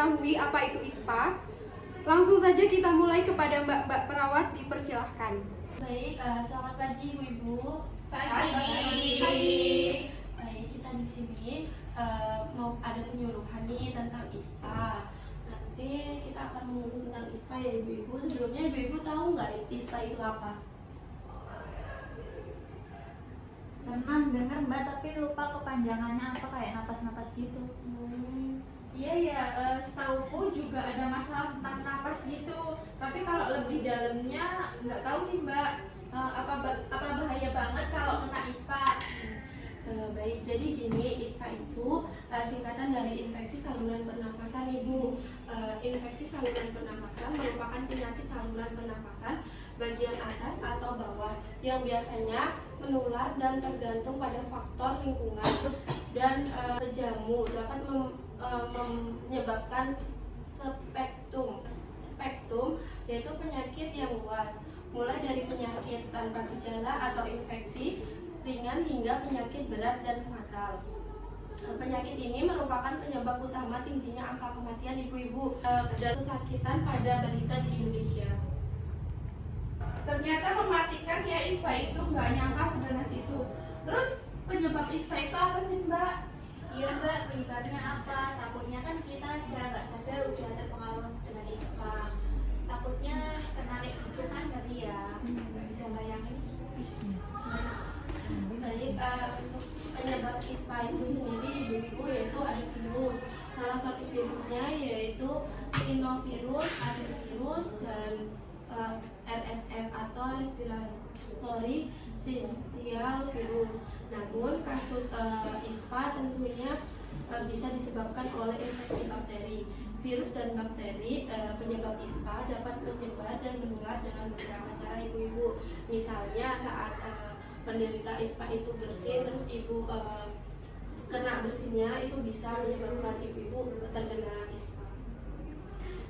mengetahui apa itu ISPA? Langsung saja kita mulai kepada mbak-mbak perawat, dipersilahkan. Baik, selamat pagi Ibu-Ibu. Pagi. Baik, kita di sini mau ada penyuluhan nih tentang ISPA. Nanti kita akan menyuluh tentang ISPA ya Ibu-Ibu. Sebelumnya Ibu-Ibu tahu nggak ISPA itu apa? Pernah dengar Mbak, tapi lupa kepanjangannya apa, kayak napas-napas gitu. Iya ya, setauku juga ada masalah tentang napas gitu. Tapi kalau lebih dalamnya nggak tahu sih Mbak. Apa bahaya banget kalau kena ISPA? Baik, jadi gini, ISPA itu singkatan dari infeksi saluran pernafasan Ibu. Infeksi saluran pernafasan merupakan penyakit saluran pernafasan bagian atas atau bawah yang biasanya menular dan tergantung pada faktor lingkungan dan jamu dapat menyebabkan spektrum yaitu penyakit yang luas, mulai dari penyakit tanpa gejala atau infeksi ringan hingga penyakit berat dan fatal. Penyakit ini merupakan penyebab utama tingginya angka kematian ibu-ibu dan kesakitan pada balita di Indonesia. Ternyata mematikan ya ISPA itu, nggak nyangka seganas itu. Terus penyebab ISPA itu apa sih Mbak? Iya Mbak, penyebabnya apa? Takutnya kan kita secara nggak sadar udah terpengaruh dengan ISPA. Takutnya kena itu kan ngeri ya. Nggak bisa bayangin. Baik, untuk penyebab ISPA itu sendiri ibu-ibu yaitu ada virus. Salah satu virusnya yaitu rhinovirus, adenovirus, dan RSV atau respiratory syncytial virus. Namun kasus ISPA tentunya bisa disebabkan oleh infeksi bakteri. Virus dan bakteri penyebab ISPA dapat menyebar dan menular dengan beberapa cara ibu-ibu. Misalnya saat penderita ISPA itu bersin, terus ibu kena bersinnya itu bisa menyebabkan ibu-ibu terkena ISPA.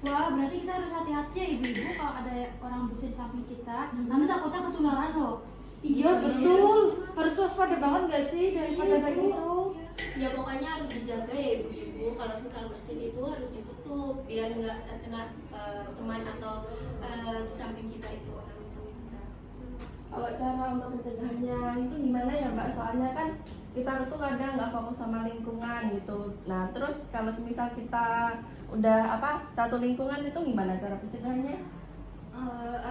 Wah, berarti kita harus hati-hati ya ibu-ibu kalau ada orang bersin samping kita. Nanti takutnya ketularan loh. Iya betul, harus waspada banget gak sih daripada kayak gitu? Ya pokoknya harus dijaga ya ibu-ibu. Kalau misal bersin itu harus ditutup biar nggak terkena teman atau di samping kita itu, orang di samping kita. Kalau cara untuk pencegahannya itu gimana ya Mbak? Soalnya kan kita tuh kadang nggak fokus sama lingkungan gitu. Nah terus kalau semisal kita udah satu lingkungan itu gimana cara pencegahannya?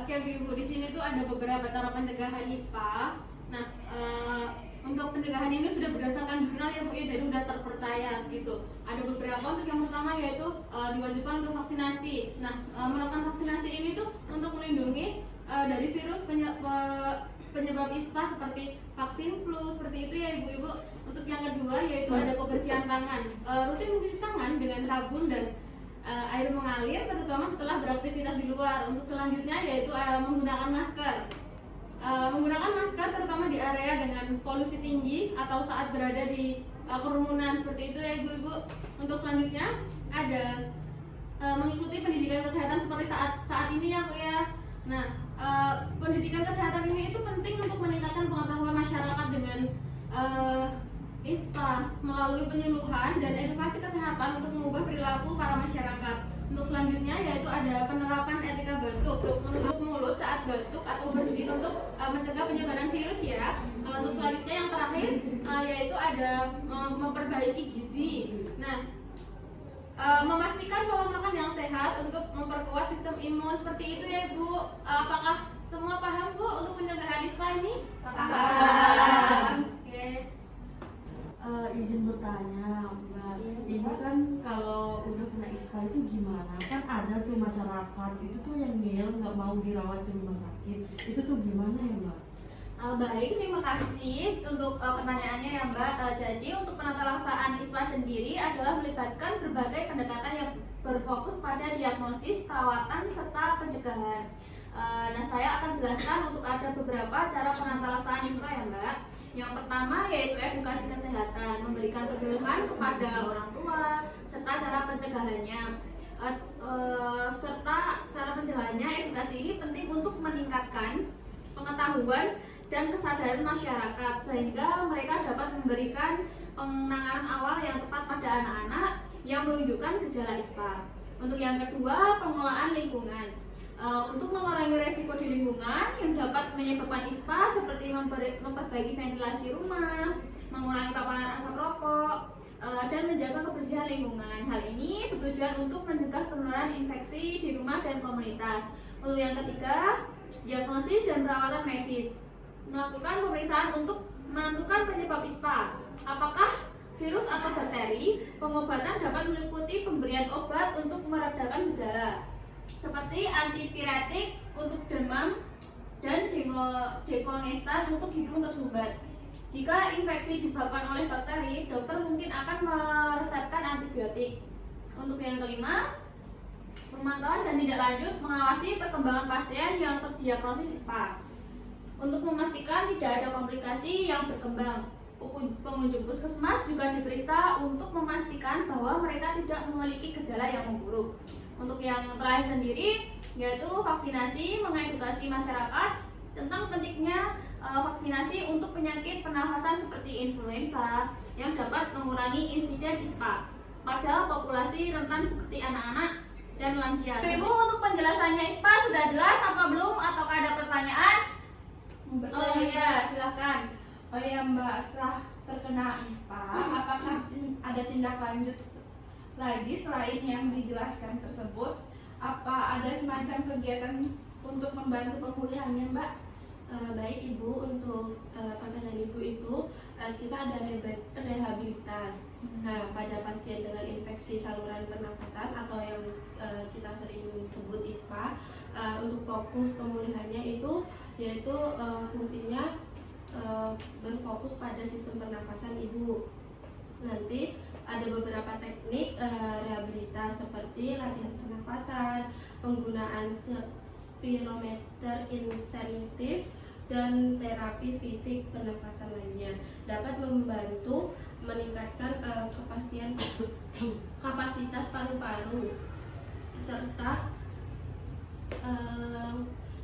Oke Bu, di sini tuh ada beberapa cara pencegahan ISPA. Nah, untuk pencegahan ini sudah berdasarkan jurnal ya Bu ya, jadi udah terpercaya gitu. Ada beberapa. Untuk yang pertama yaitu diwajibkan untuk vaksinasi. Nah, melakukan vaksinasi ini tuh untuk melindungi dari virus penyebab ISPA seperti vaksin flu seperti itu ya ibu-ibu. Untuk yang kedua yaitu ada kebersihan tangan. Rutin mencuci tangan dengan sabun dan air mengalir, terutama setelah beraktivitas di luar. Untuk selanjutnya yaitu menggunakan masker. Menggunakan masker terutama di area dengan polusi tinggi atau saat berada di kerumunan seperti itu ya ibu-ibu. Untuk selanjutnya ada mengikuti pendidikan kesehatan seperti saat ini ya Bu ya. Nah, pendidikan kesehatan ini itu penting untuk meningkatkan pengetahuan masyarakat dengan ISPA melalui penyuluhan dan edukasi kesehatan untuk mengubah perilaku para masyarakat. Untuk selanjutnya yaitu ada penerapan etika batuk, menutup mulut saat batuk atau bersin untuk mencegah penyebaran virus ya. Untuk selanjutnya yang terakhir yaitu ada memperbaiki gizi. Nah, memastikan pola makan yang sehat untuk memperkuat sistem imun seperti itu ya Ibu. Apakah semua paham Bu untuk pencegahan ISPA ini? Paham. Oke. Izin bertanya Mbak, Ibu kan kalau udah kena ISPA itu gimana? Kan ada tuh masyarakat itu tuh yang ngeyel nggak mau dirawat di rumah sakit, itu tuh gimana ya Mbak? Baik, terima kasih untuk pertanyaannya ya Mbak. Jadi untuk penata laksanaan ISPA sendiri adalah melibatkan berbagai pendekatan yang berfokus pada diagnosis, perawatan, serta pencegahan. Nah, saya akan jelaskan untuk ada beberapa cara penata laksanaan ISPA ya Mbak. Yang pertama yaitu edukasi kesehatan, memberikan penyuluhan kepada orang tua, serta cara pencegahannya. Serta cara pencegahannya, edukasi ini penting untuk meningkatkan pengetahuan dan kesadaran masyarakat sehingga mereka dapat memberikan penanganan awal yang tepat pada anak-anak yang menunjukkan gejala ISPA. Untuk yang kedua, pengelolaan lingkungan. Untuk mengurangi resiko di lingkungan yang dapat menyebabkan ISPA seperti memperbaiki ventilasi rumah, mengurangi paparan asap rokok, dan menjaga kebersihan lingkungan. Hal ini bertujuan untuk mencegah penularan infeksi di rumah dan komunitas. Untuk yang ketiga, diagnosis dan perawatan medis. Melakukan pemeriksaan untuk menentukan penyebab ISPA. Apakah virus atau bakteri? Pengobatan dapat meliputi pemberian obat untuk meredakan gejala, seperti antipiretik untuk demam dan dekongestan untuk hidung tersumbat. Jika infeksi disebabkan oleh bakteri, dokter mungkin akan meresepkan antibiotik. Untuk yang kelima, pemantauan dan tindak lanjut mengawasi perkembangan pasien yang terdiagnosis ISPA. Untuk memastikan tidak ada komplikasi yang berkembang, pengunjung puskesmas juga diperiksa untuk memastikan bahwa mereka tidak memiliki gejala yang memburuk. Untuk yang terakhir sendiri, yaitu vaksinasi, mengedukasi masyarakat tentang pentingnya vaksinasi untuk penyakit pernafasan seperti influenza yang dapat mengurangi insiden ISPA pada populasi rentan seperti anak-anak dan lansia. Ibu, untuk penjelasannya ISPA sudah jelas apa belum, atau ada pertanyaan? Oh iya, silahkan. Oh ya Mbak, setelah terkena ISPA, apakah ada tindak lanjut lagi selain yang dijelaskan tersebut? Apa ada semacam kegiatan untuk membantu pemulihannya Mbak? Baik Ibu, untuk pertanyaan Ibu itu kita ada rehabilitas. Nah, pada pasien dengan infeksi saluran pernafasan atau yang kita sering sebut ISPA, untuk fokus pemulihannya itu yaitu fungsinya berfokus pada sistem pernafasan Ibu. Nanti ada beberapa teknik rehabilitas seperti latihan pernafasan, penggunaan spirometer insentif, dan terapi fisik pernafasan lainnya dapat membantu meningkatkan kapasitas paru-paru serta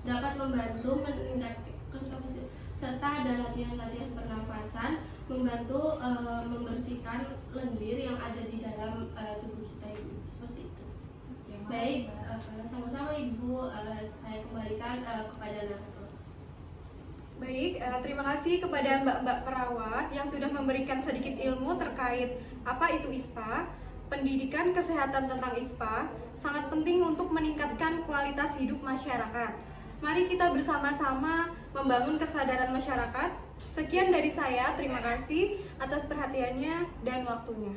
dapat membantu meningkatkan kapasitas, serta ada latihan-latihan pernafasan membantu membersihkan lendir yang ada di dalam tubuh kita Ibu. Seperti itu. Baik, sama-sama Ibu, saya kembalikan kepada narasumber. Baik, terima kasih kepada mbak-mbak perawat yang sudah memberikan sedikit ilmu terkait apa itu ISPA. Pendidikan kesehatan tentang ISPA sangat penting untuk meningkatkan kualitas hidup masyarakat. Mari kita bersama-sama membangun kesadaran masyarakat. Sekian dari saya, terima kasih atas perhatiannya dan waktunya.